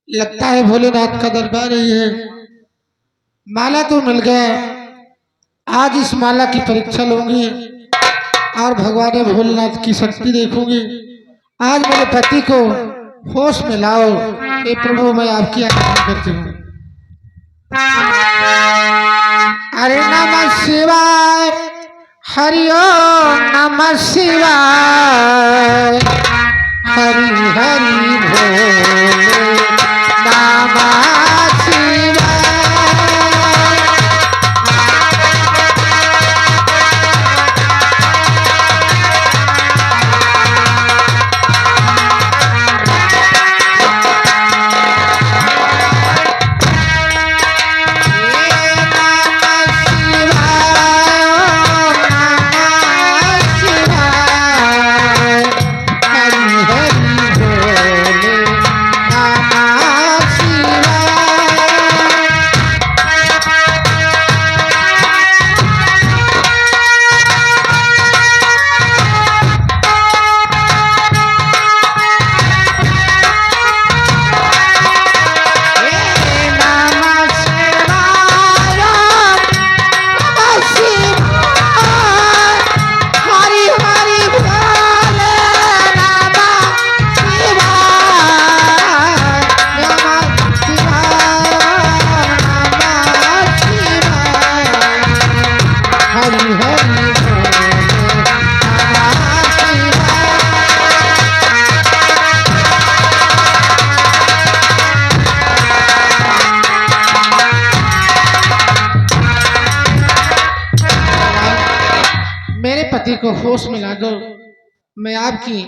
लगता है भोलेनाथ का दरबार ही है। माला तो मिल गया, आज इस माला की परीक्षा लूंगी और भगवान भोलेनाथ की शक्ति देखूंगी। आज मेरे पति को होश में लाओ। हे प्रभु, मैं आपकी आराधना करती हूँ। अरे नमः शिवाय, हरि ओम नमः शिवाय, हरि हरि भोले नमः शिवाय। पति को होश में ला दो, मैं आपकी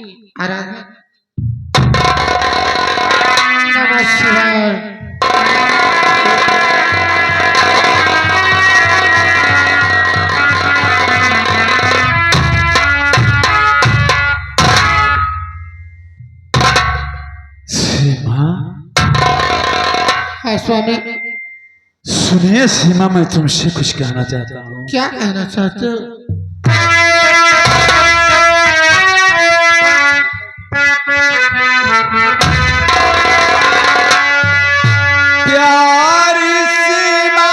आराधना। नमः शिवाय। सीमा, है स्वामी। सुनिए सीमा, मैं तुमसे कुछ कहना चाहता हूँ। क्या कहना चाहते हो? प्यारी सीमा,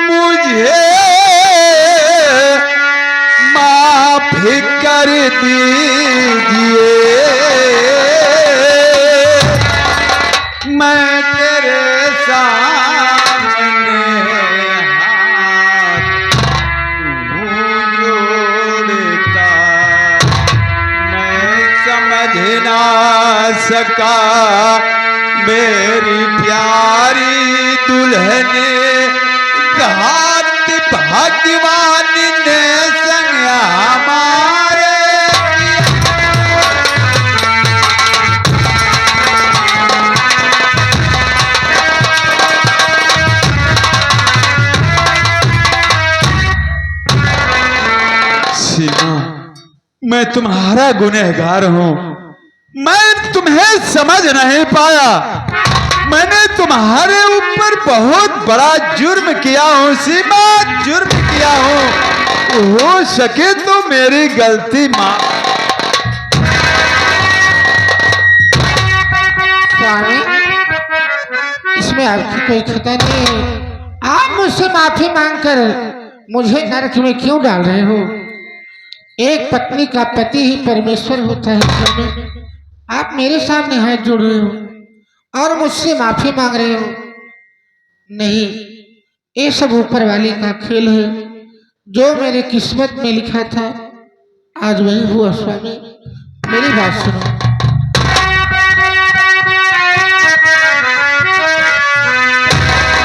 मुझे माफ कर दीजिए। मैं तेरे सामने हाथ जोड़ता, मैं समझ ना सका मेरी प्यारी दुल्हन घात भगवान ने संग हमारे। सीमा, मैं तुम्हारा गुनहगार हूं। मैं तुम्हें समझ नहीं पाया। मैंने तुम्हारे ऊपर बहुत बड़ा जुर्म किया हूं सीमा, जुर्म किया हूं। हो सके तो मेरी गलती माफ। स्वामी, इसमें आपकी कोई खता नहीं है। आप मुझसे माफी मांगकर मुझे नरक में क्यों डाल रहे हो? एक पत्नी का पति ही परमेश्वर होता है। स्वामी, आप मेरे सामने हाथ जोड़ रहे हो और मुझसे माफी मांग रहे हो। नहीं, ये सब ऊपर वाले का खेल है। जो मेरे किस्मत में लिखा था आज वही हुआ। स्वामी, मेरी बात सुनो।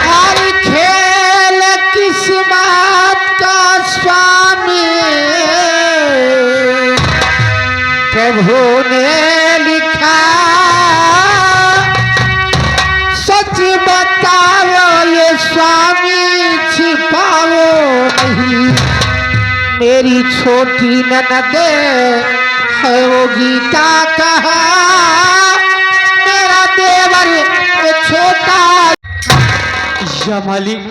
हर खेल किस्मत का स्वामी प्रभु ने लिखा। सच बताओ ये स्वामी, छिपाओ नहीं। मेरी छोटी ननद है वो गीता कहा, मेरा देवर छोटा। या मालिक,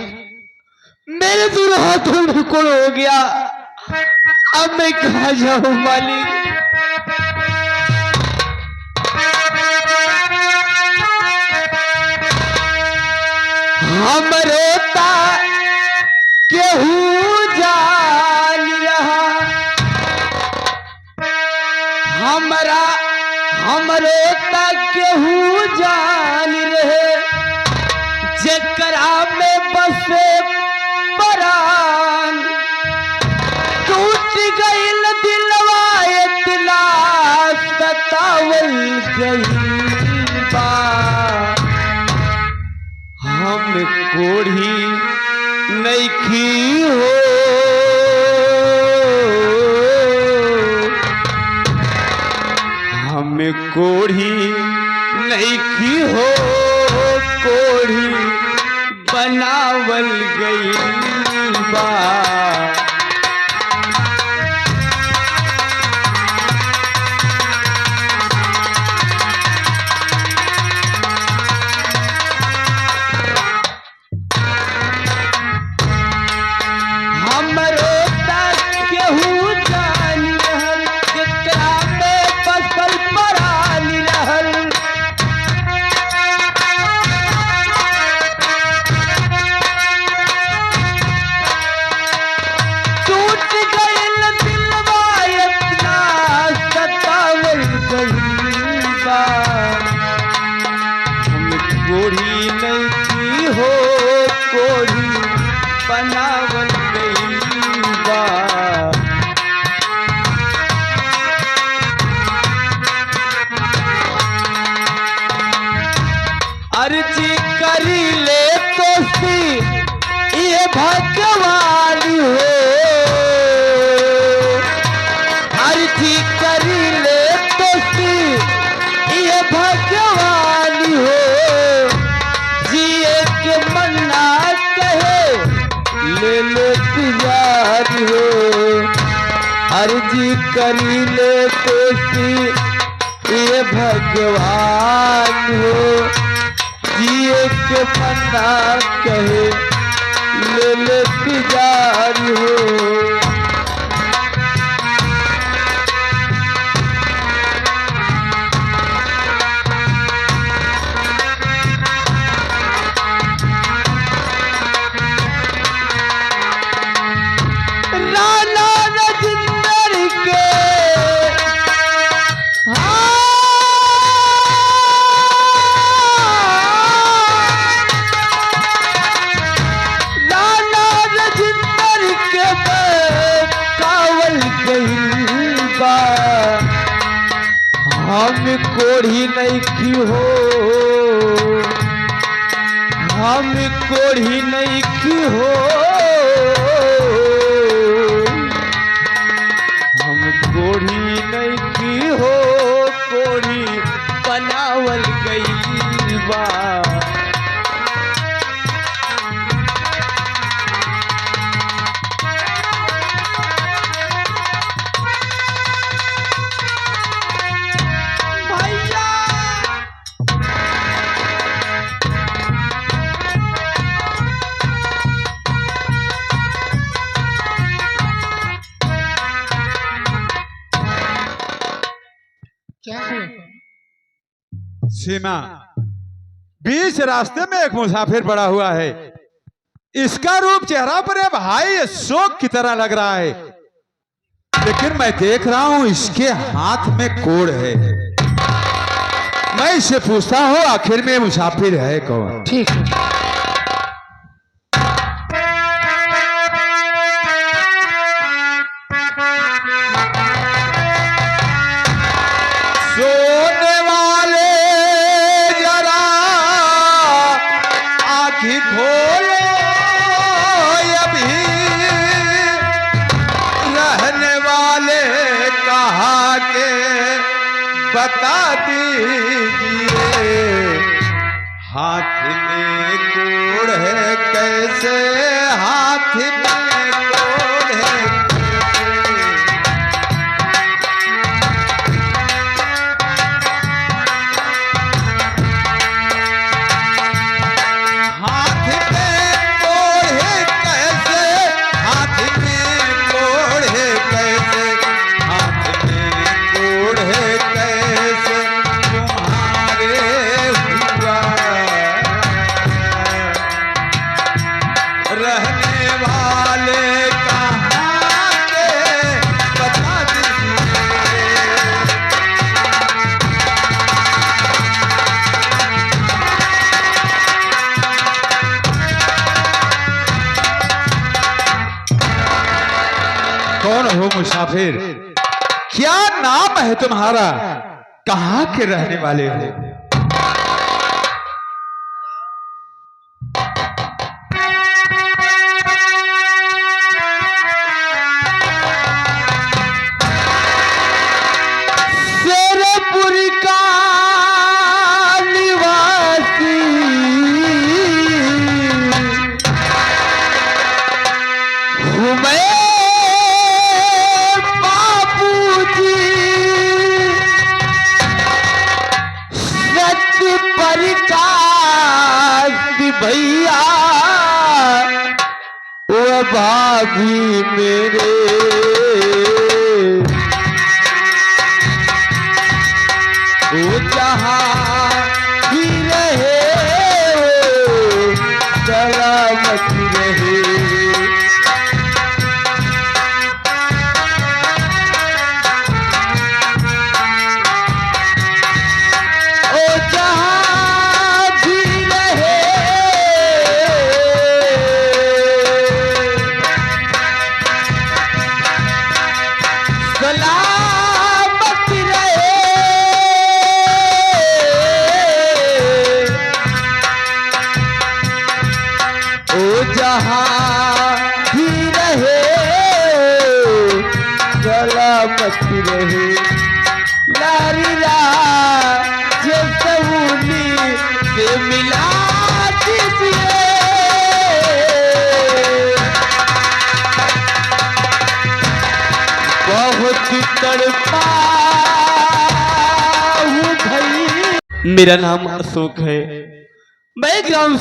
मेरे दोनों हाथों में कुल हो गया। अब मैं कहाँ जाऊं मालिक? हमरे ता केहू जान रहा हमरे ता केहू जान रहे जेकरा में बसे परान टूट गईल दिलवा इतना सतावल गईल बा हम कोढ़ी नइखी हो हम कोढ़ी नइखी हो कोढ़ी बनावल गईल बा कोढ़ी नइखी हो कोढ़ी बनावल गईल बा अर्जी करी ले तो सी ये भगवान हो अर्जी करी ले तो सी ये भगवान हो जिए के मन्ना कहे ले ले तिजार हो अर्जी करी ले तो सी ये भगवान हो जिए के मन्ना कहे ले ले तिजार हो हम कोढ़ी नइखी हो हम कोढ़ी नइखी हो हम कोढ़ी नइखी हो कोढ़ी बनावल गईल बा क्या हुआ? सीमा बीच रास्ते में एक मुसाफिर पड़ा हुआ है इसका रूप चेहरा पर है भाई शोक की तरह लग रहा है लेकिन मैं देख रहा हूं इसके हाथ में कोड़ है मैं इससे पूछता हूं आखिर में मुसाफिर है कौन ठीक है सोने वाले जरा आँखी खोलो अभी रहने वाले कहाँ के बता दीजिए हाथ में कोड़ है कैसे हाथ में कोड़ है फिर क्या नाम है तुम्हारा? कहाँ के रहने वाले हो? शेरपुर का निवासी हूँ मैं बाबूजी, सत्य प्रकाश भैया वो भाभी मेरे, वो जहाँ भी रहे सलामत रहे। ओ जहाँ भी रहे सलामत रहे। ओ जहाँ भी रहे सलामत रहे। लारी ला जे सऊनी से मिला दीजिए, बहुत तड़पा हूँ भाई। मेरा नाम अशोक है, मैं ग्राम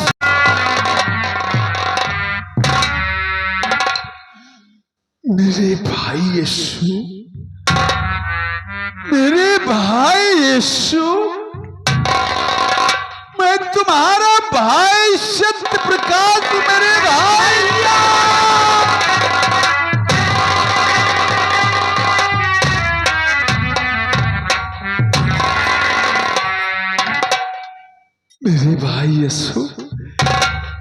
मेरे भाई यीशु, मेरे भाई यीशु, मैं तुम्हारा भाई सत्य प्रकाश हूं मेरे भाई। मेरे भाई यीशु,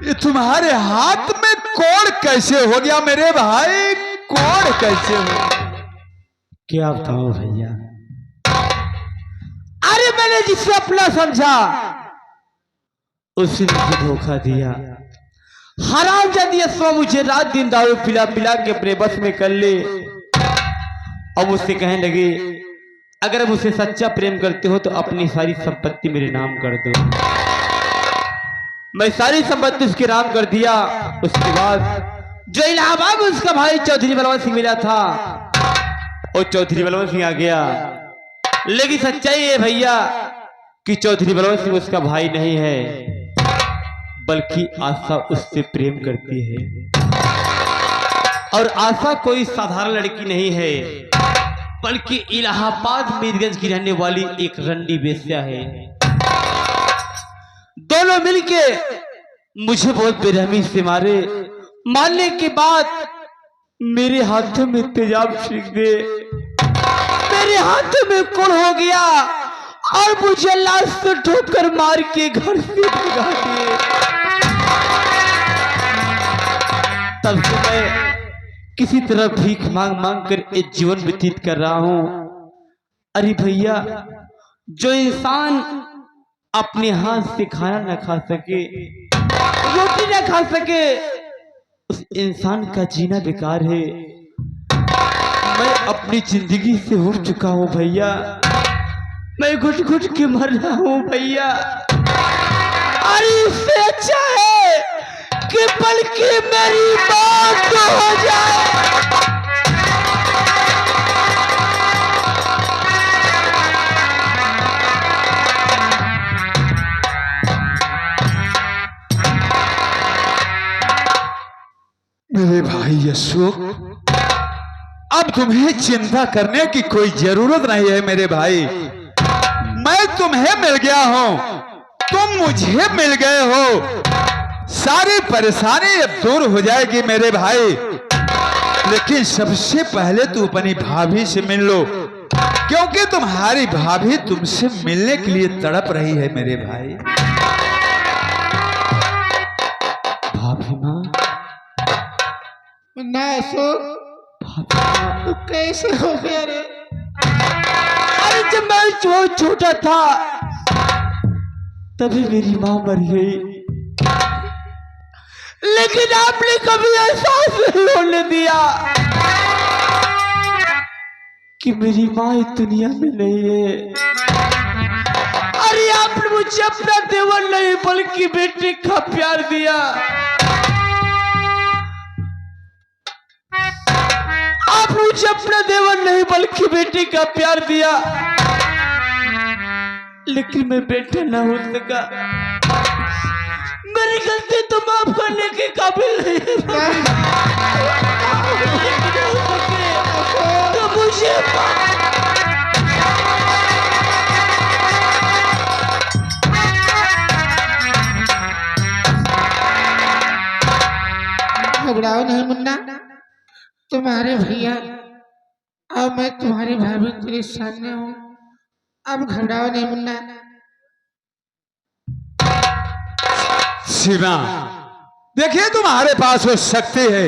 ये तुम्हारे हाथ में कोड़ कैसे हो गया मेरे भाई? कोड़ कैसे हो? क्या बताऊं भैया, अरे मैंने जिसे अपना समझा उसने मुझे धोखा दिया। हरामजादी सो मुझे रात दिन दारू पिला पिला के अपने बस में कर ले। अब उससे कहने लगे अगर मुझसे सच्चा प्रेम करते हो तो अपनी सारी संपत्ति मेरे नाम कर दो। मैं सारी संपत्ति उसके नाम कर दिया। उसके बाद जो इलाहाबाद में उसका भाई चौधरी बलवंत सिंह मिला था, और चौधरी बलवंत सिंह आ गया। लेकिन सच्चाई है भैया कि चौधरी बलवंत सिंह उसका भाई नहीं है, बल्कि आशा उससे प्रेम करती है। और आशा कोई साधारण लड़की नहीं है, बल्कि इलाहाबाद मीरगंज की रहने वाली एक रंडी बेस्या है। दोनों मिलके मुझे बहुत बेरहमी से मारे। मारने के बाद मेरे हाथों में तेजाब छिड़क दे, मेरे हाथों में कुल हो गया और मुझे लाश से ठोकर मार के घर से भगा दिए। तब से मैं किसी तरह भीख मांग मांग कर एक जीवन व्यतीत कर रहा हूं। अरे भैया, जो इंसान अपने हाथ से खाना न खा सके, रोटी न खा सके, उस इंसान का जीना बेकार है। मैं अपनी जिंदगी से उठ चुका हूं भैया, मैं घुट घुट के मर रहा हूं भैया। अरे इससे अच्छा है कि बल्कि मेरी मौत हो जाए। मेरे भाई अशोक, अब तुम्हें चिंता करने की कोई जरूरत नहीं है मेरे भाई। मैं तुम्हें मिल गया हूं, तुम मुझे मिल गए हो। सारी परेशानी अब दूर हो जाएगी मेरे भाई। लेकिन सबसे पहले तू अपनी भाभी से मिल लो, क्योंकि तुम्हारी भाभी तुमसे मिलने के लिए तड़प रही है मेरे भाई। भाभी माँ, ना अशोक, तो कैसे हो गया रे? अरे जब मैं छोटा था तभी मेरी माँ मर गई, लेकिन आपने कभी एहसास नहीं होने दिया कि मेरी माँ इस दुनिया में नहीं है। अरे आपने मुझे अपना देवर नहीं बल्कि बेटे का प्यार दिया। आप मुझे अपना देवर नहीं बल्कि बेटे का प्यार दिया, लेकिन मैं बेटा ना हो सका। मेरी गलती तो माफ करने के काबिल नहीं है। तो मुझे घबराओ नहीं मुन्ना, तुम्हारे भैया और मैं तुम्हारी भाभी तेरे सामने हूँ। अब घबराओ नहीं मुन्ना। सीमा, देखिए तुम्हारे पास वो शक्ति है,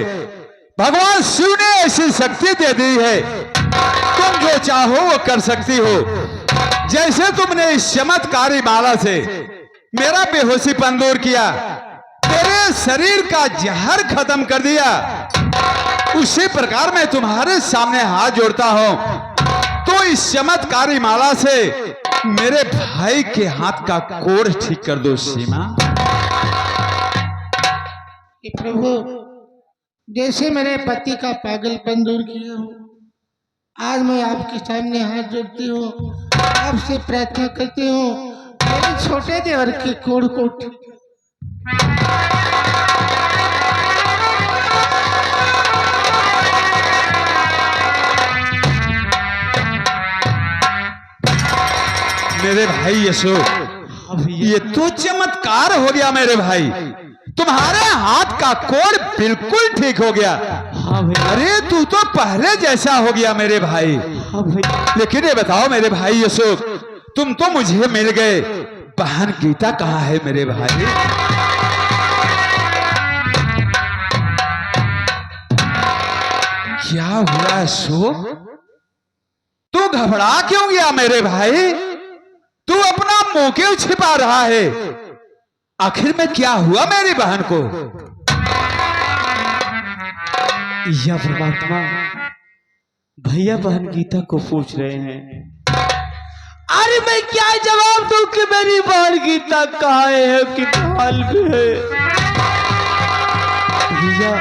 भगवान शिव ने ऐसी शक्ति दे दी है, तुम जो चाहो वो कर सकती हो। जैसे तुमने इस चमत्कारी माला से मेरा बेहोशीपन दूर किया, तेरे शरीर का जहर खत्म कर दिया, उसी प्रकार मैं तुम्हारे सामने हाथ जोड़ता हूं। तो इस चमत्कारी माला से मेरे भाई के हाथ का कोढ़ ठीक कर दो सीमा। कि प्रभु, जैसे मेरे पति का पागलपन दूर किया हो, आज मैं आपके सामने हाथ जोड़ती हूँ, आपसे प्रार्थना करती हूँ मेरे छोटे देवर के कोढ़ को मेरे भाई अशोक, ये तो चमत्कार हो गया मेरे भाई, तुम्हारे हाथ का कोढ़ बिल्कुल ठीक हो गया। हाँ भैया। अरे तू तो पहले जैसा हो गया मेरे भाई। हाँ भैया। लेकिन ये बताओ मेरे भाई अशोक, तुम तो मुझे मिल गए, बहन गीता कहाँ है मेरे भाई? क्या हुआ अशोक, तू घबरा क्यों गया मेरे भाई? तू अपना मुंह क्यों छिपा रहा है? आखिर में क्या हुआ मेरी बहन को? या परमात्मा, भैया बहन गीता को पूछ रहे हैं। अरे मैं क्या जवाब दूं कि मेरी बहन गीता कहाँ है, कि हाल में है? भैया,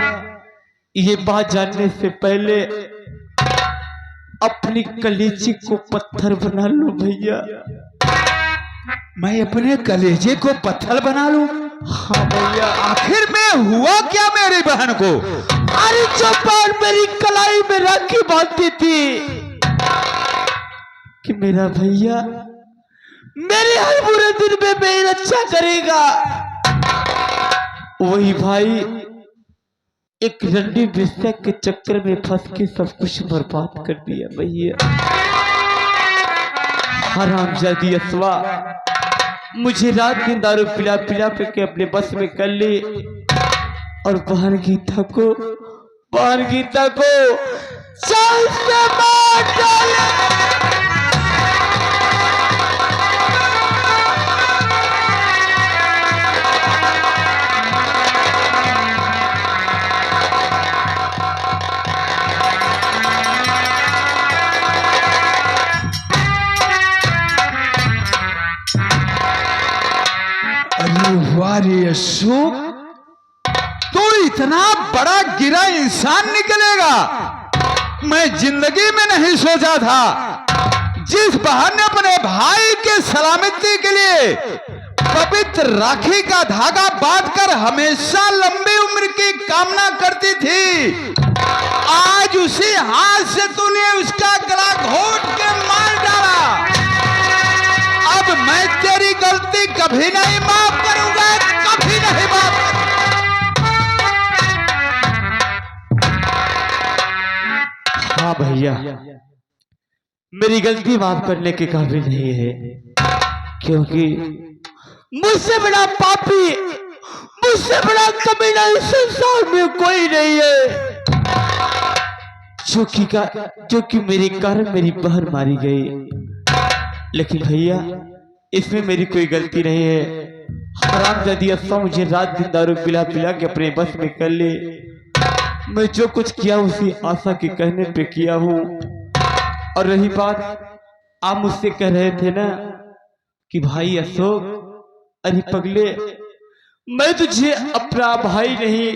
ये बात जानने से पहले अपनी कलेजे को पत्थर बना लो भैया। मैं अपने कलेजे को पत्थर बना लूं? हाँ भैया। आखिर में हुआ क्या मेरी बहन को? अरे चौपाल मेरी कलाई में राखी बांधती थी कि मेरा भैया मेरे हर बुरे दिन में मेरी रक्षा करेगा। वही भाई एक रंडी विषय के चक्कर में फंस के सब कुछ बर्बाद कर दिया भैया। हरामजादी असवा मुझे रात दिन दारू पिला पिला के अपने बस में कर ली, और बहन गीता को चाल से मार डाला। अरे अशोक, तू इतना बड़ा गिरा इंसान निकलेगा, मैं जिंदगी में नहीं सोचा था। जिस बहन ने अपने भाई के सलामती के लिए पवित्र राखी का धागा बांधकर हमेशा लंबी उम्र की कामना करती थी, आज उसी हाथ से तूने उसका गला घोट के मार डाला। अब मैं तेरी गलती कभी नहीं माफ करूंगा, कभी नहीं माफ। हाँ भैया, मेरी गलती माफ करने के काबिल नहीं है, क्योंकि मुझसे बड़ा पापी, मुझसे बड़ा कमीना इस संसार में कोई नहीं है। जो कि मेरे कारण मेरी बहन मारी गई। लेकिन भैया इसमें मेरी कोई गलती नहीं है। हरामजादी अफ़वाह मुझे रात दिन दारू पिला पिला के अपने बस में कर ले। मैं जो कुछ किया उसी आशा के कहने पे किया हूँ। और रही बात, आप मुझसे कह रहे थे ना कि भाई अशोक, अरे पगले, मैं तुझे अपना भाई नहीं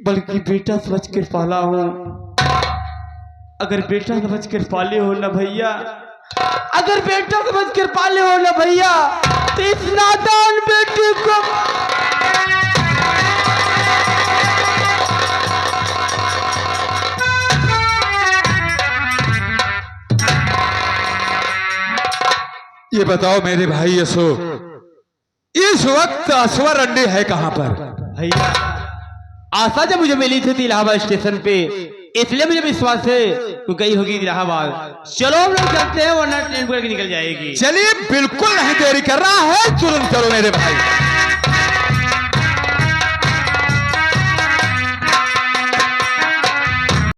बल्कि बेटा समझ कर पाला हूँ। अगर बेटा समझ कर पाले हो ना भैया, अगर बेटा समझ कर पाले हो ना भैया, तो इस नादान बेटे को ये बताओ मेरे भाई अशोक, इस वक्त असवर अंडे है कहां पर? भैया आशा जब मुझे मिली थी इलाहाबाद स्टेशन पे, इसलिए मुझे विश्वास है तू गई होगी इलाहाबाद। चलो हम लोग चलते हैं वरना ट्रेन पकड़ के निकल जाएगी। चलिए, बिल्कुल नहीं देरी कर रहा है, तुरंत चलो मेरे भाई।